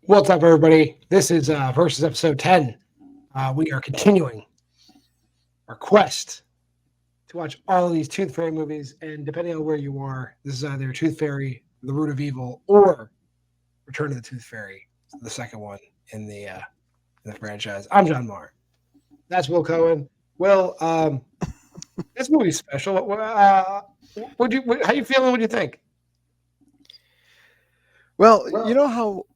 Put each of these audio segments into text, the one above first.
What's up, everybody? This is Versus episode 10. We are continuing our quest to watch all of these Tooth Fairy movies, and depending on where you are, this is either Tooth Fairy, The Root of Evil, or Return of the Tooth Fairy, the second one in the franchise. I'm John Maher. That's Will Cohen. Will, this movie's special. How you feeling? What do you think? Well, you know how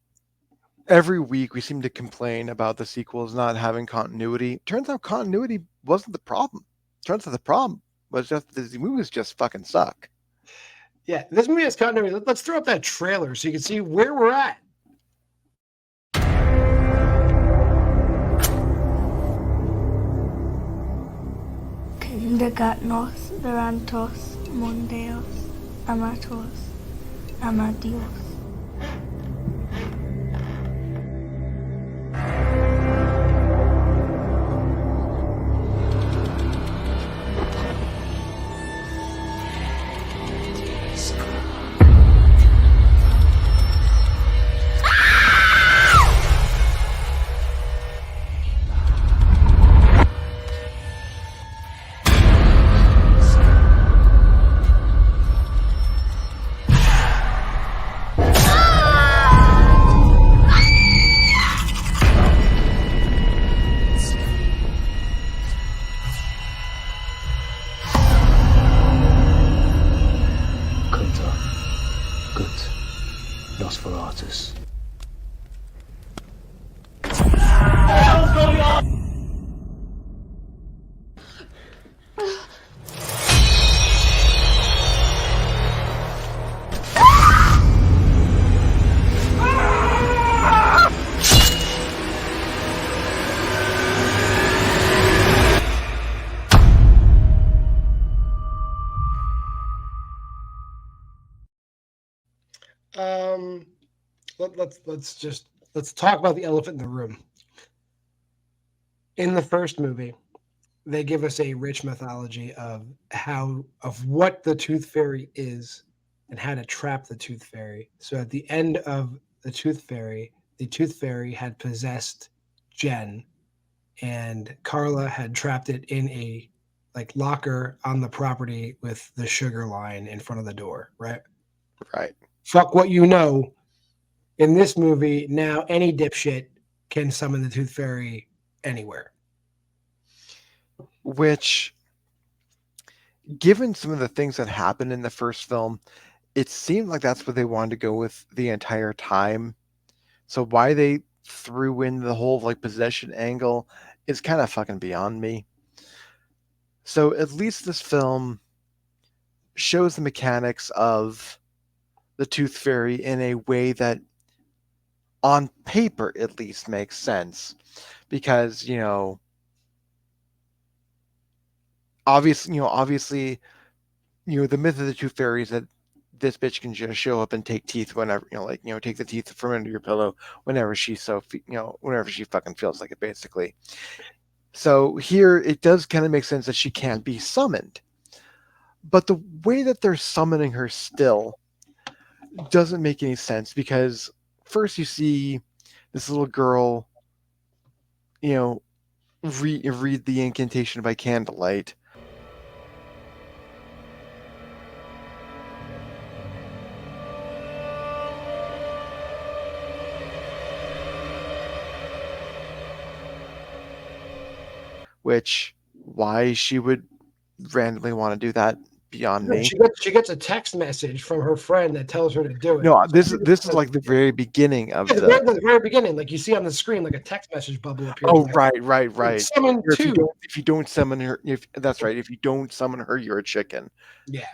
every week we seem to complain about the sequels not having continuity? Turns out continuity wasn't the problem. Turns out the problem was just the movies just fucking suck. Yeah, this movie has continuity. Let's throw up that trailer so you can see where we're at. Kindergartnos, Verantos, Mondeos, Amatos, Amadios. Nosferatus. Let's talk about the elephant in the room. In the first movie, they give us a rich mythology of what the Tooth Fairy is and how to trap the Tooth Fairy. So at the end of the Tooth Fairy had possessed Jen, and Carla had trapped it in a locker on the property with the sugar line in front of the door, right? Right. Fuck what you know. In this movie, now any dipshit can summon the Tooth Fairy anywhere. Which, given some of the things that happened in the first film, it seemed like that's what they wanted to go with the entire time. So why they threw in the whole possession angle is kind of fucking beyond me. So at least this film shows the mechanics of the Tooth Fairy in a way that on paper at least makes sense, because obviously the myth of the Tooth Fairy is that this bitch can just show up and take teeth whenever take the teeth from under your pillow whenever she whenever she fucking feels like it, basically. So here it does kind of make sense that she can't be summoned, but the way that they're summoning her still doesn't make any sense, because first you see this little girl, read the incantation by candlelight. Which, why she would randomly want to do that, beyond me. She gets a text message from her friend that tells her to do it. No, this is like the very beginning of the very beginning, like you see on the screen, a text message bubble appears. Oh, right. Summon two. If you don't summon her, if you don't summon her, you're a chicken. Yeah.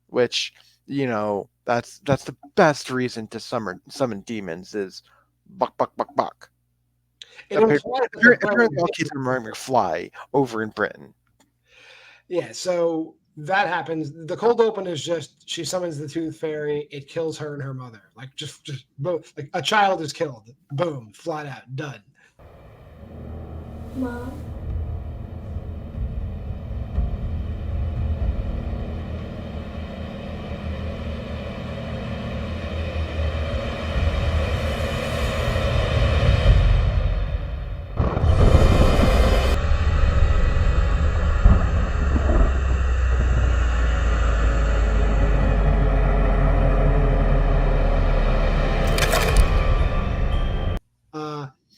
Which, that's the best reason to summon demons is buck. Apparently all kids are remembering fly over in Britain. Yeah, so that happens. The cold open is just she summons the Tooth Fairy. It kills her and her mother. Just both. A child is killed. Boom, flat out, done. Mom.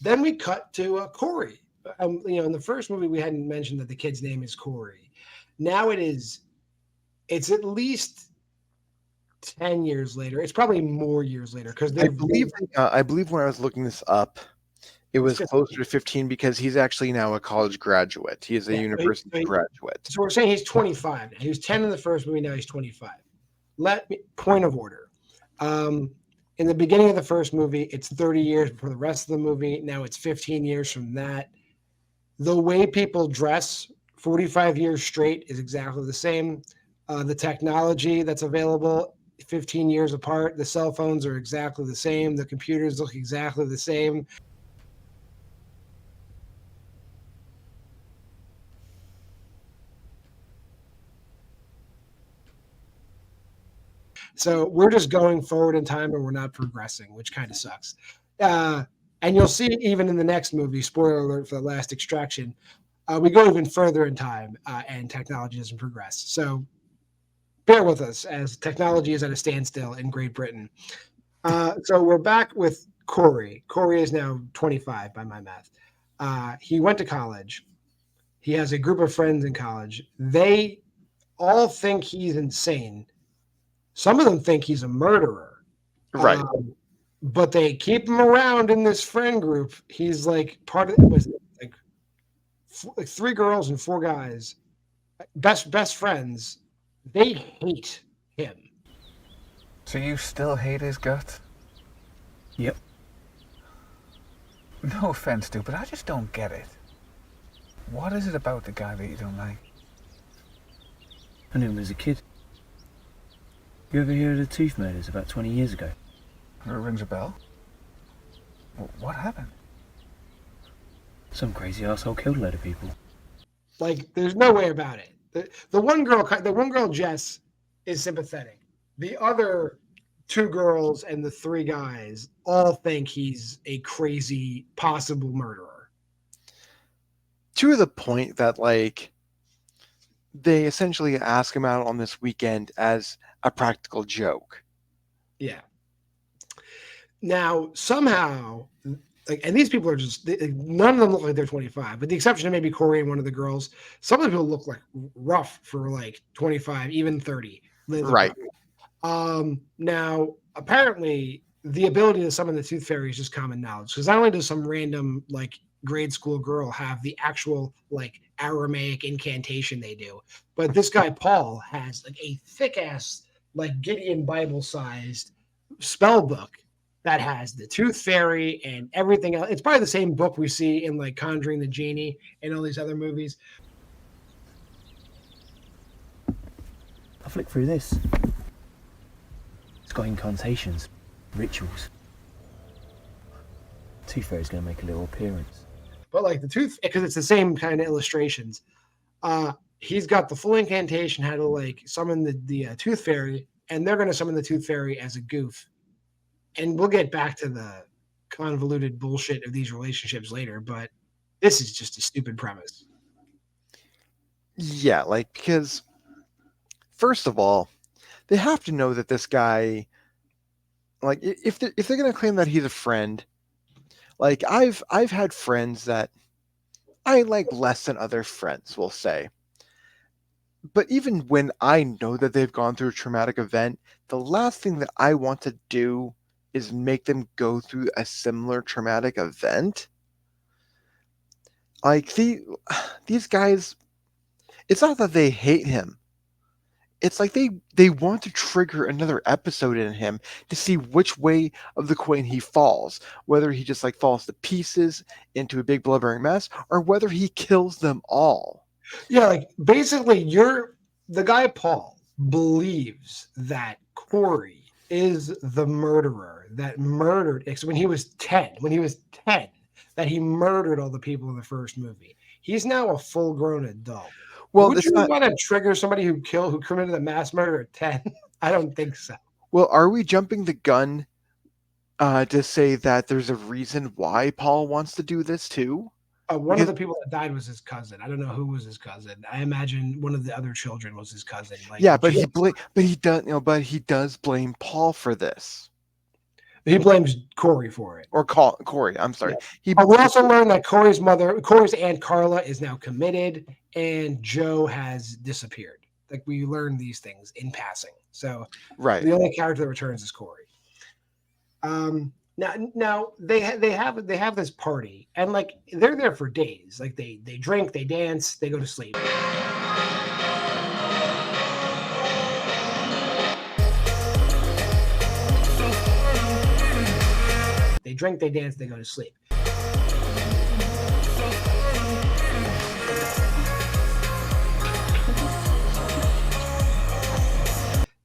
Then we cut to Corey. In the first movie, we hadn't mentioned that the kid's name is Corey. Now it's at least 10 years later. It's probably more years later because I believe when I was looking this up, it was closer to 15 because he's actually now a college graduate. He is a university graduate. So we're saying he's 25 now. He was 10 in the first movie. Now he's 25. Point of order. In the beginning of the first movie, it's 30 years before the rest of the movie. Now it's 15 years from that. The way people dress 45 years straight is exactly the same. The technology that's available 15 years apart, the cell phones are exactly the same. The computers look exactly the same. So we're just going forward in time and we're not progressing, which kind of sucks. And you'll see even in the next movie, spoiler alert for The Last Extraction, we go even further in time and technology doesn't progress. So bear with us as technology is at a standstill in Great Britain. So we're back with Corey. Corey is now 25 by my math. He went to college. He has a group of friends in college. They all think he's insane. Some of them think he's a murderer. Right. But they keep him around in this friend group. He's like part of it was like 3 girls and 4 guys, best friends. They hate him. So you still hate his guts? Yep. No offense, dude, but I just don't get it. What is it about the guy that you don't like? I knew him as a kid. You ever hear of the tooth murders about 20 years ago? It rings a bell. What happened? Some crazy asshole killed a load of people. Like, there's no way about it. The one girl, Jess, is sympathetic. The other 2 girls and the 3 guys all think he's a crazy possible murderer. To the point that, like, they essentially ask him out on this weekend as a practical joke. Yeah. Now, somehow, and these people are just, none of them look like they're 25, with the exception of maybe Corey and one of the girls. Some of the people look like rough for like 25, even 30. Right. Now, apparently, the ability to summon the Tooth Fairy is just common knowledge, because not only does some random like grade school girl have the actual like Aramaic incantation they do, but this guy Paul has like a thick ass like Gideon Bible sized spell book that has the Tooth Fairy and everything else. It's probably the same book we see in like Conjuring the Genie and all these other movies. I flick through this. It's got incantations, rituals. Tooth Fairy's going to make a little appearance. But like the tooth, because it's the same kind of illustrations. He's got the full incantation how to like summon the Tooth Fairy, and they're going to summon the Tooth Fairy as a goof. And we'll get back to the convoluted bullshit of these relationships later, but this is just a stupid premise. Yeah, like, because first of all, they have to know that this guy, like, if they're going to claim that he's a friend, like, I've had friends that I like less than other friends, we'll say. But even when I know that they've gone through a traumatic event, the last thing that I want to do is make them go through a similar traumatic event. Like, these guys, it's not that they hate him. It's like they want to trigger another episode in him to see which way of the coin he falls, whether he just like falls to pieces into a big blubbering mess, or whether he kills them all. Yeah, like basically the guy Paul believes that Corey is the murderer that murdered when he was 10, that he murdered all the people in the first movie. He's now a full-grown adult. Well, would you want to trigger somebody who committed a mass murder at 10? I don't think so. Well, are we jumping the gun to say that there's a reason why Paul wants to do this too? One of the people that died was his cousin. I don't know who was his cousin. I imagine one of the other children was his cousin. Like, yeah, but he does blame Paul for this. He blames Corey for it. Or Corey. I'm sorry. But we also learned that Corey's Aunt Carla, is now committed, and Joe has disappeared. Like, we learned these things in passing. So right. the only character that returns is Corey. Now they have this party, and like they're there for days. Like they drink, they dance, they go to sleep. They drink, they dance, they go to sleep.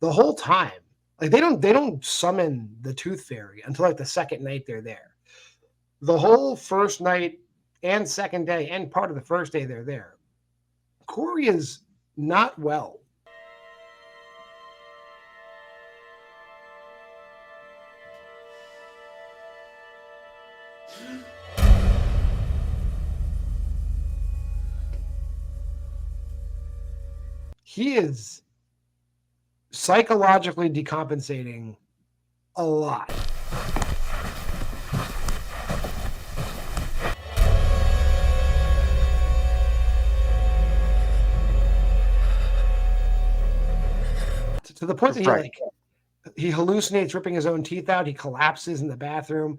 The whole time, like they don't summon the Tooth Fairy until like the second night they're there. The whole first night and second day and part of the first day they're there, Corey is not well. He is psychologically decompensating a lot. To the point that he hallucinates ripping his own teeth out. He collapses in the bathroom.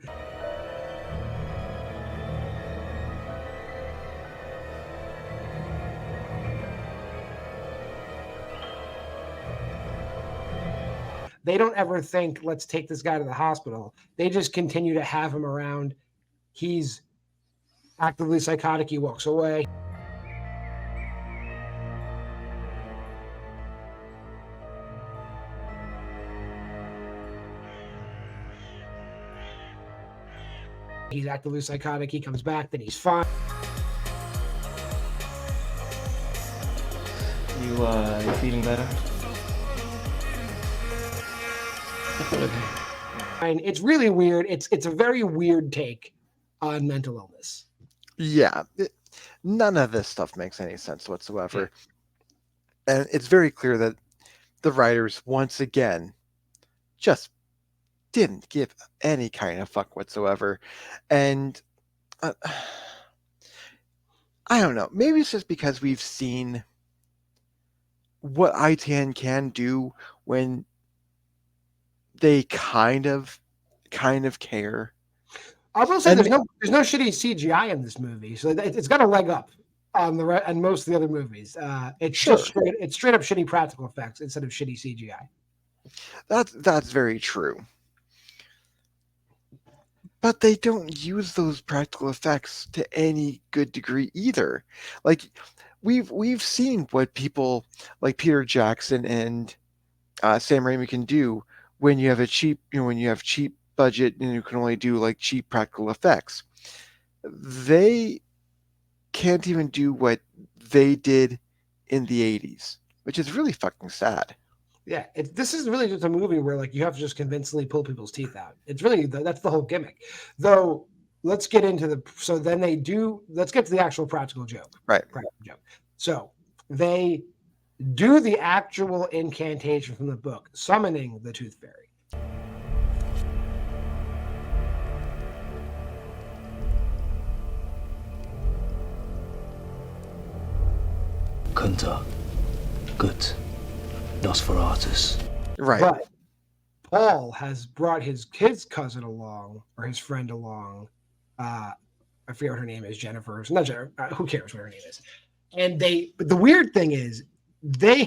They don't ever think, let's take this guy to the hospital. They just continue to have him around. He's actively psychotic. He walks away. He's actively psychotic. He comes back, then he's fine. You feeling better? And it's really weird. It's a very weird take on mental illness. Yeah. None of this stuff makes any sense whatsoever. Yeah. And it's very clear that the writers, once again, just didn't give any kind of fuck whatsoever. And I don't know. Maybe it's just because we've seen what ITN can do when they kind of care. I will say there's no shitty CGI in this movie, so it's got a leg up on most of the other movies. It's just straight up shitty practical effects instead of shitty CGI. That's very true. But they don't use those practical effects to any good degree either. Like we've seen what people like Peter Jackson and Sam Raimi can do when you have cheap budget and you can only do like cheap practical effects. They can't even do what they did in the 80s, which is really fucking sad. Yeah, this is really just a movie where like you have to just convincingly pull people's teeth out. It's really that's the whole gimmick. Though let's get into let's get to the actual practical joke. Right. Practical joke. So they do the actual incantation from the book, summoning the Tooth Fairy. Kunta, gut, Nosferatus. Right. But Paul has brought his cousin along, or his friend along. I forget what her name is. Jennifer. Not Jennifer. Who cares what her name is? And but the weird thing is, they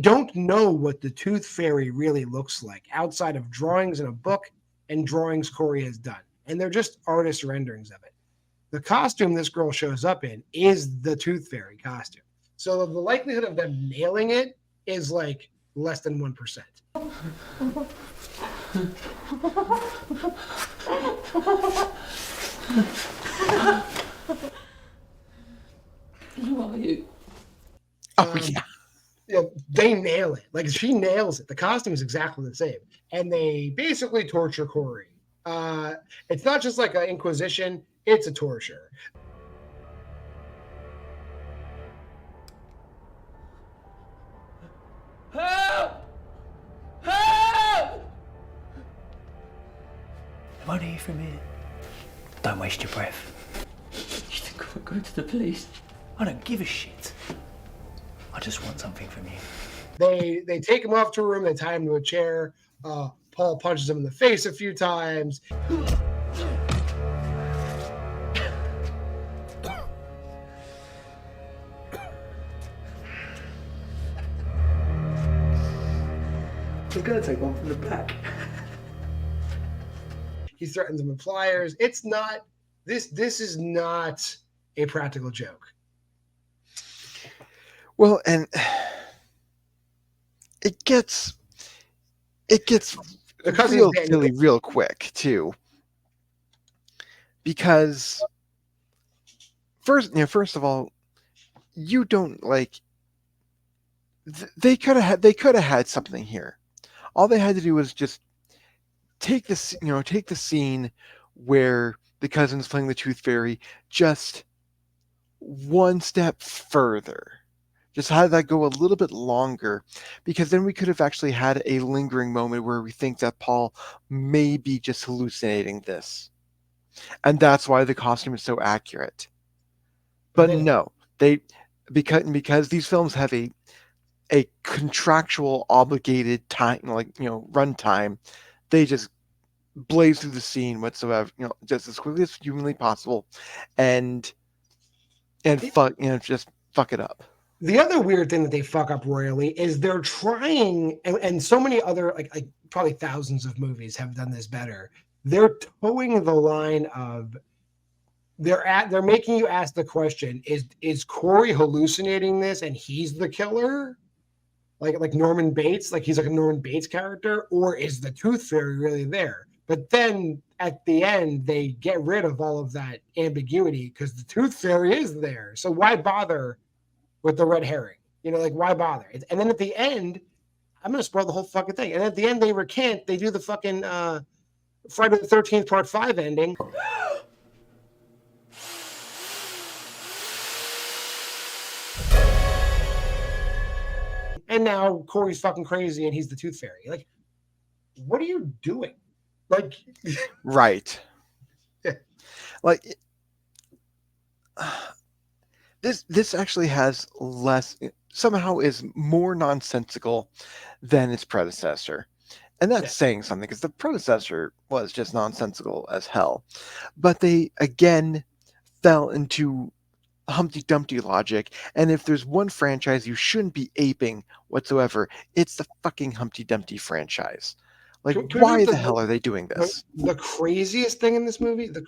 don't know what the Tooth Fairy really looks like outside of drawings in a book and drawings Corey has done. And they're just artist renderings of it. The costume this girl shows up in is the Tooth Fairy costume. So the likelihood of them nailing it is like less than 1%. Who are you? Oh, yeah. They nail it. Like, she nails it. The costume is exactly the same. And they basically torture Corey. It's not just like an inquisition, it's a torture. Help! Help! Won't hear from here. Don't waste your breath. You think I go to the police? I don't give a shit. I just want something from you. They take him off to a room. They tie him to a chair. Paul punches him in the face a few times. I'm gonna take one from the back. He threatens him with pliers. It's not this. This is not a practical joke. Well, and it gets Because real he's silly real quick too, because first of all, you don't like. They could have had something here. All they had to do was just take this, take the scene where the cousin's playing the Tooth Fairy just one step further. Just had that go a little bit longer, because then we could have actually had a lingering moment where we think that Paul may be just hallucinating this. And that's why the costume is so accurate. But no, because these films have a contractual obligated time, run time, they just blaze through the scene whatsoever, just as quickly as humanly possible, and just fuck it up. The other weird thing that they fuck up royally is they're trying, and so many other like probably thousands of movies have done this better. They're towing the line of they're making you ask the question: Is Corey hallucinating this and he's the killer? Like Norman Bates, like he's like a Norman Bates character, or is the Tooth Fairy really there? But then at the end, they get rid of all of that ambiguity because the Tooth Fairy is there. So why bother with the red herring? Why bother? And then at the end, I'm going to spoil the whole fucking thing. And at the end, they recant. They do the fucking Friday the 13th Part 5 ending. And now Corey's fucking crazy and he's the Tooth Fairy. Like, what are you doing? Like, right. Yeah. Like, this actually has somehow is more nonsensical than its predecessor. And that's saying something, because the predecessor was just nonsensical as hell. But they, again, fell into Humpty Dumpty logic, and if there's one franchise you shouldn't be aping whatsoever, it's the fucking Humpty Dumpty franchise. Like, why the hell are they doing this? The craziest thing in this movie, in the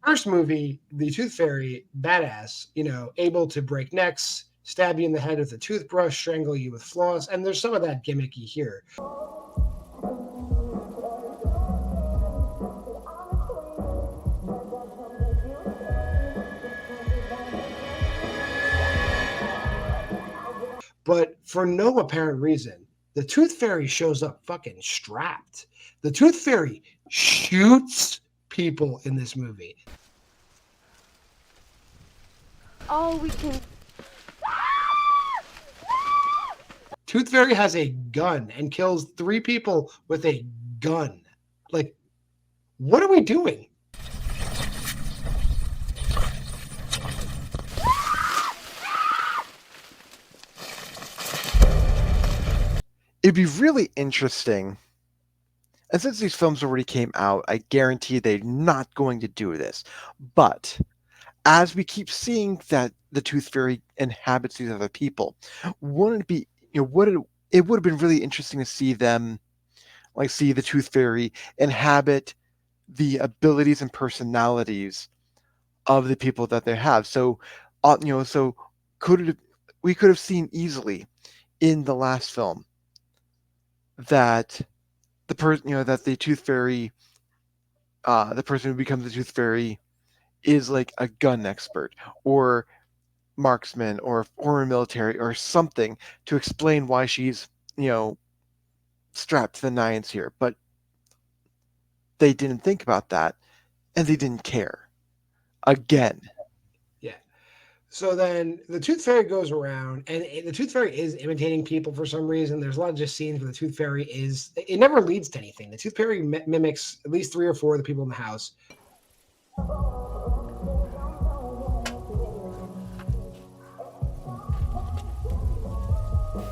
first movie, the Tooth Fairy, badass, able to break necks, stab you in the head with a toothbrush, strangle you with floss, and there's some of that gimmicky here. But for no apparent reason, the Tooth Fairy shows up fucking strapped. The Tooth Fairy shoots people in this movie. Oh, we can. Tooth Fairy has a gun and kills 3 people with a gun. Like, what are we doing? It'd be really interesting, and since these films already came out, I guarantee they're not going to do this. But as we keep seeing that the Tooth Fairy inhabits these other people, wouldn't it be, it would have been really interesting to see them, see the Tooth Fairy inhabit the abilities and personalities of the people that they have. So, we could have seen easily in the last film that that the Tooth Fairy, the person who becomes the Tooth Fairy, is like a gun expert or marksman or former military or something to explain why she's strapped to the nines here. But they didn't think about that, and they didn't care. Again. Yeah. So then the Tooth Fairy goes around, and the Tooth Fairy is imitating people for some reason. There's a lot of just scenes where the Tooth Fairy is. It never leads to anything. The Tooth Fairy mimics at least 3 or 4 of the people in the house.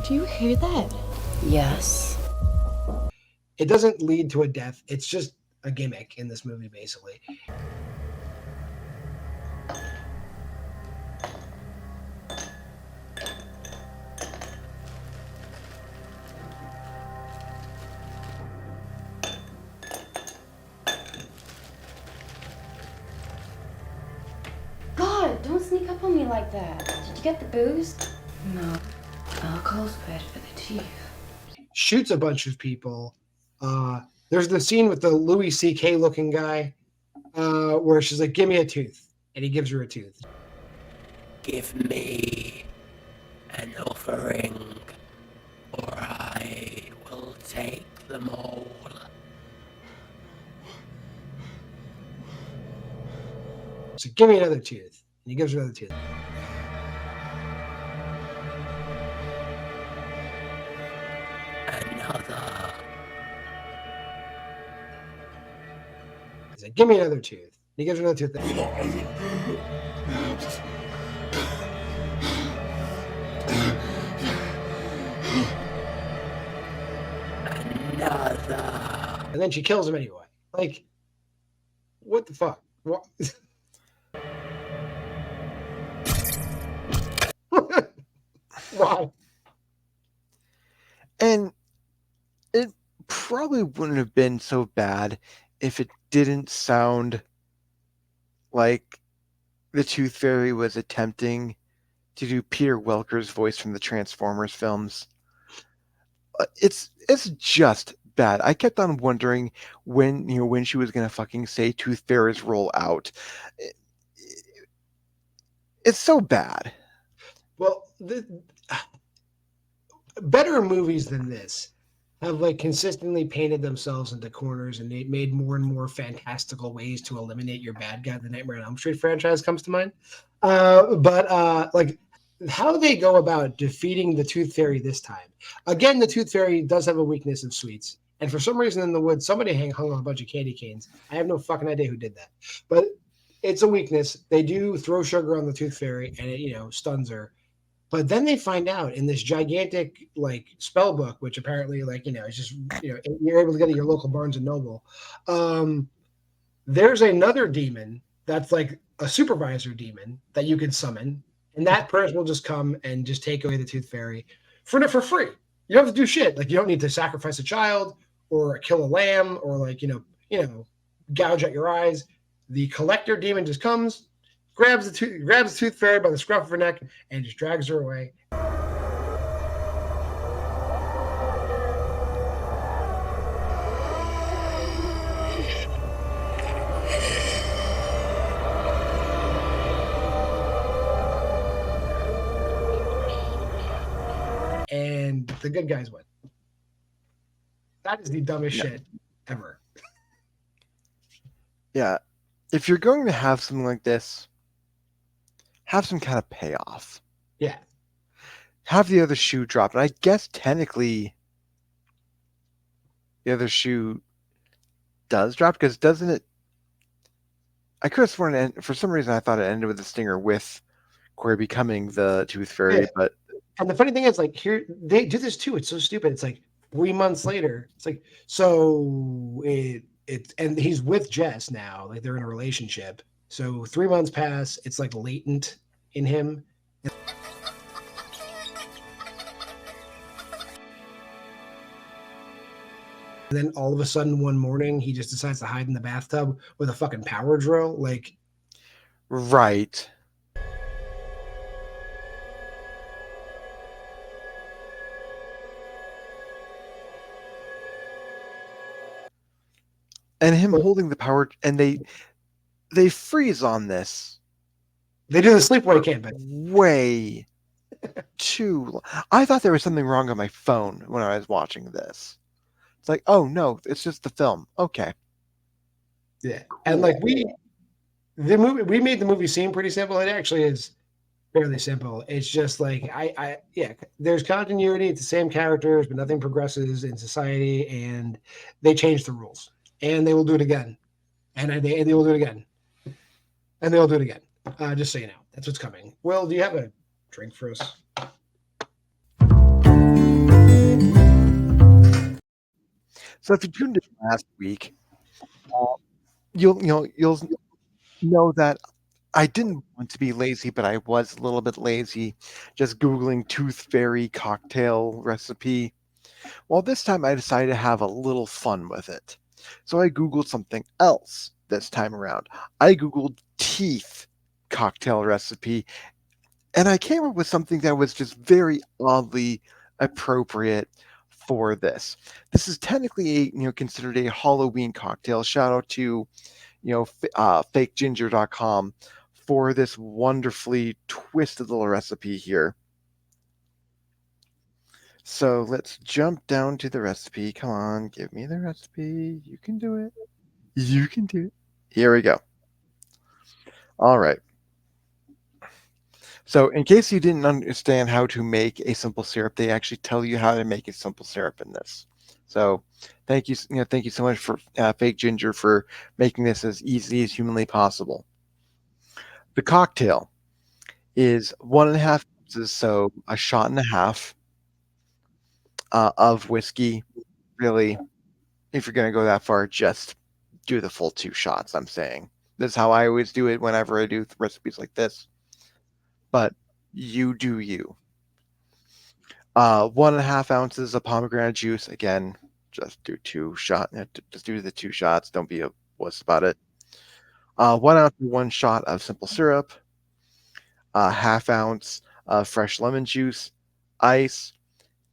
Do you hear that? Yes. It doesn't lead to a death. It's just a gimmick in this movie, basically. God, don't sneak up on me like that. Did you get the booze? No. Alcohol's bad for the teeth. Shoots a bunch of people. There's the scene with the Louis C.K. looking guy where she's like, give me a tooth. And he gives her a tooth. Give me an offering, or I will take them all. So give me another tooth. And he gives her another tooth. Another. He's like, give me another tooth. And he gives her another tooth. Another. And then she kills him anyway. Like, what the fuck? What? Wow. And it probably wouldn't have been so bad if it didn't sound like the Tooth Fairy was attempting to do Peter Welker's voice from the Transformers films. It's just bad. I kept on wondering when she was gonna fucking say Tooth Fairies roll out. It's so bad. Well, better movies than this have like consistently painted themselves into corners, and they made more and more fantastical ways to eliminate your bad guy. The Nightmare on Elm Street franchise comes to mind. But like how they go about defeating the Tooth Fairy this time. Again, the Tooth Fairy does have a weakness of sweets. And for some reason in the woods, somebody hung on a bunch of candy canes. I have no fucking idea who did that. But it's a weakness. They do throw sugar on the Tooth Fairy, and it, stuns her. But then they find out in this gigantic like spell book, which apparently it's just you're able to get at your local Barnes and Noble. There's another demon that's like a supervisor demon that you can summon, and that person will just come and just take away the Tooth Fairy for free. You don't have to do shit. Like you don't need to sacrifice a child or kill a lamb or gouge out your eyes. The collector demon just comes, grabs the Tooth Fairy by the scruff of her neck, and just drags her away. And the good guys win. That is the dumbest shit ever. Yeah. If you're going to have something like this, have some kind of payoff. Yeah. Have the other shoe drop. And I guess technically the other shoe does drop, because doesn't it? I could have sworn for some reason I thought it ended with the stinger with Corey becoming the Tooth Fairy, Yeah. but And the funny thing is, like, here they do this too. It's so stupid. It's like 3 months later. It's like, so and he's with Jess now. Like they're in a relationship. So 3 months pass. It's like latent in him. And then all of a sudden, one morning, he just decides to hide in the bathtub with a fucking power drill. Like, right. And him holding the power, and they freeze on this. They do the sleepaway camp. Way too long. I thought there was something wrong on my phone when I was watching this. It's like, oh no, it's just the film. Okay. Yeah. And like we made the movie seem pretty simple. It actually is fairly simple. It's just like yeah, there's continuity. It's the same characters, but nothing progresses in society, and they change the rules, and they will do it again, and they will do it again, and they'll do it again. Just so you know, that's what's coming. Will, do you have a drink for us? So if you tuned in last week, you'll know that I didn't want to be lazy, but I was a little bit lazy, just googling tooth fairy cocktail recipe. Well, this time I decided to have a little fun with it, so I googled something else this time around. I googled teeth cocktail recipe, and I came up with something that was just very oddly appropriate for this. This is technically considered a Halloween cocktail. Shout out to fakeginger.com for this wonderfully twisted little recipe here. So let's jump down to the recipe. Come on, give me the recipe. You can do it. You can do it. Here we go. All right. So, in case you didn't understand how to make a simple syrup, they actually tell you how to make a simple syrup in this. So, thank you so much for Fake Ginger for making this as easy as humanly possible. The cocktail is 1.5 ounces, so a shot and a half of whiskey. Really, if you're going to go that far, just do the full 2 shots. I'm saying this is how I always do it whenever I do recipes like this. But you do you. 1.5 ounces of pomegranate juice. Again, just do 2 shots. Just do the 2 shots. Don't be a wuss about it. 1 ounce, 1 shot of simple syrup. 1/2 ounce of fresh lemon juice, ice,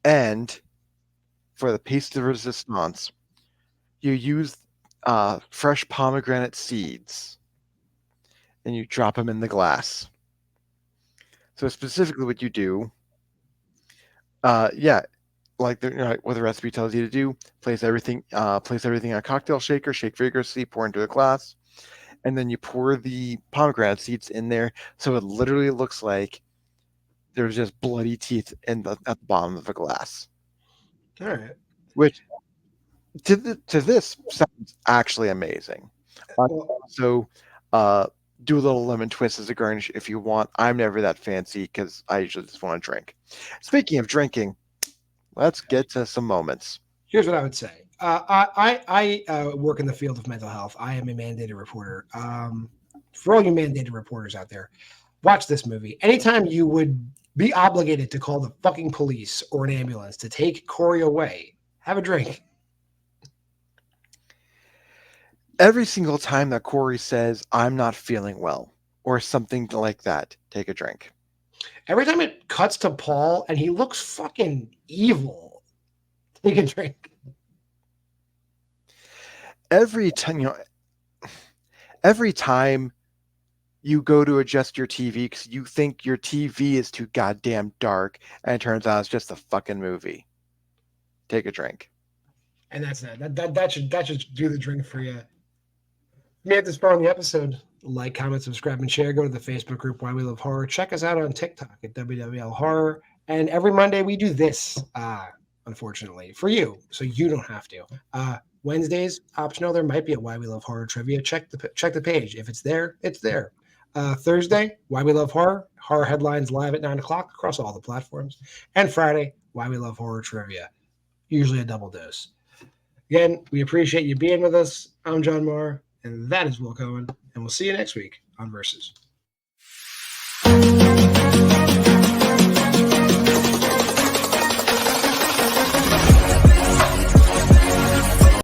and for the piece de resistance, you use fresh pomegranate seeds, and you drop them in the glass. So specifically, what you do, like what the recipe tells you to do, place everything in a cocktail shaker, shake vigorously, pour into a glass, and then you pour the pomegranate seeds in there, so it literally looks like there's just bloody teeth at the bottom of a glass. All right. Which to this sounds actually amazing. So do a little lemon twist as a garnish if you want. I'm never that fancy because I usually just want to drink. Speaking of drinking, let's get to some moments. Here's what I would say. I work in the field of mental health. I am a mandated reporter. For all you mandated reporters out there, watch this movie. Anytime you would be obligated to call the fucking police or an ambulance to take Corey away, have a drink. Every single time that Corey says, "I'm not feeling well," or something like that, take a drink. Every time it cuts to Paul and he looks fucking evil, take a drink. Every time you go to adjust your TV because you think your TV is too goddamn dark, and it turns out it's just a fucking movie, take a drink. And that's that. That should do the drink for you. If you made this far in the episode, like, comment, subscribe, and share. Go to the Facebook group Why We Love Horror. Check us out on TikTok at WWL Horror. And every Monday we do this, unfortunately, for you, so you don't have to. Wednesdays, optional. There might be a Why We Love Horror trivia. Check the page. If it's there, it's there. Thursday, Why We Love Horror. Horror headlines live at 9 o'clock across all the platforms. And Friday, Why We Love Horror trivia. Usually a double dose. Again, we appreciate you being with us. I'm John Maher, and that is Will Cohen. And we'll see you next week on Versus.